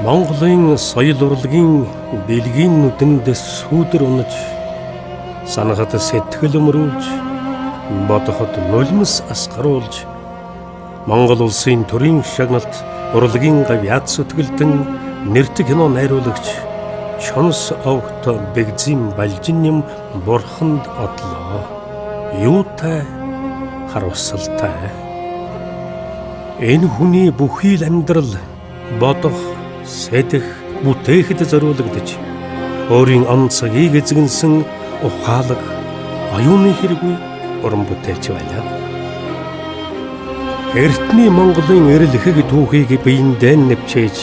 Монголын соёл урлагийн бэлгийн нүдэндээ сүүдэр унаж, санахад сэтгэл өмрүүлж, бодоход нулимс асгаруулж, Монгол улсын төрийн шагналт урлагийн гавьяат зүтгэлтэн нэртэй кино найруулагч Чонс огт Бэгзим Балжинням бурханд одлоо. Юутай харамсалтай. Энэ хүний бүхий л амьдрал бодох, сэдэх, бүтээхэд зориулагдаж, өөрийн он цагийг эзэгнсэн ухаалаг, оюуны хэрэгүй уран бүтээлч байлаа. Эртний Монголын эрэл ихэг түүхийг биендээ нэвчээж,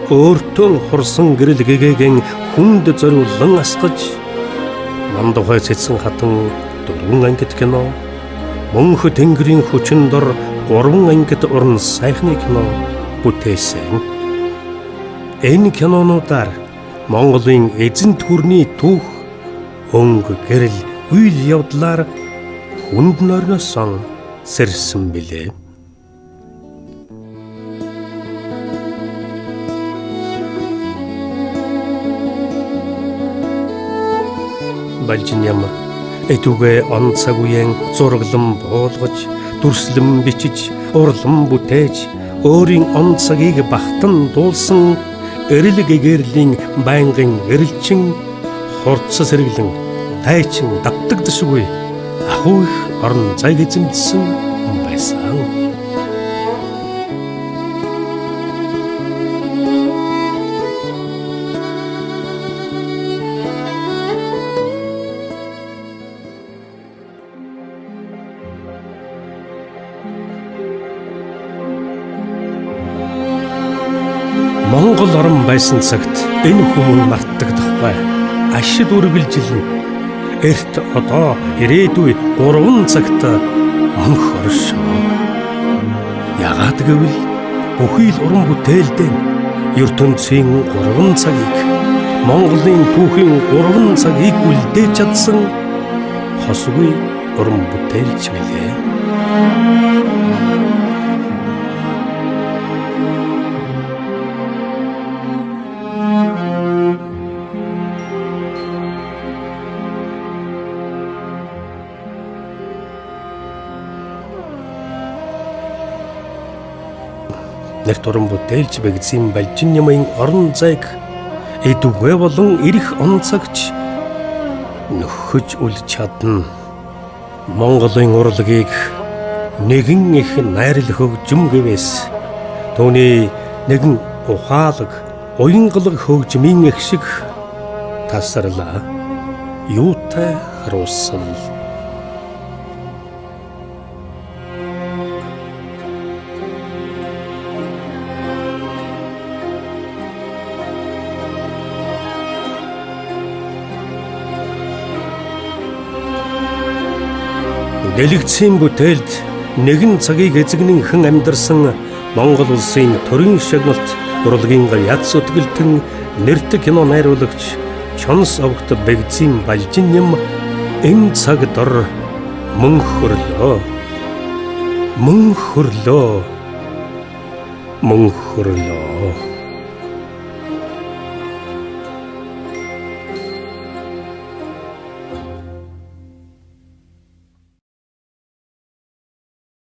өөртөө хурсан гэрэл гэгээгэн хүнд зориулан асгаж, Мандухай цэцэн хатан 4 ангит кино, Мөнх тэнгэрийн хүчин дор 3 ангит уран сайхны кино бүтээсэн. Энэ кинонуудаар Монголын эзэн төрний түүх, өнгө гэрэл үйл явдлаар хүнд нойрносон сэрсэн билээ. Балжинням этүгэ он цаг үеийн зураглан буулгаж, дүрслэн бичиж, урлан бүтээж, өөрийн он цагийг багтан дуулсан эрэл гэгэрлийн байнгын эрэлчин, хурц сэргэлэн тайчин давтагдшгүй ахуй их орон зайг эзэмдсэн хүн байсан. Монгол орн байсан цагт энэ хүмүүс мартагдахгүй ашид үргэлжилнэ. Эрт одоо ирээдүй 3 цагт мөнх оршоо. Яагаад гэвэл бүхий л уран бүтээлдээ ертөнцийн 3 цагийг, Монголын түүхийн 3 цагийг үлдээж чадсан хосгүй уран бүтээлч билээ. Нэрт уран бүтээлч Бэгзим Балжиннямын орон зайг эдүгэ болон ирэх он цагч нөхөж үл чадна. Монголын урлагийг нэгэн их найрал хөгжим гэвээс түүний нэгэн ухаалаг, уянгалаг хөгжмийн их шиг тасарлаа. Юутай харуулсан. Дэлгэцийн бүтээлд нэгэн цагийг эзэгнэнхэн амьдарсан Монгол улсын төрийн шагналт урлагийн гавьяат зүтгэлтэн нэртэй кино найруулагч Чонс огт Бэгзим Балжинням энэ цаг дор мөнх хөрлөө. Мөнх хөрлөө.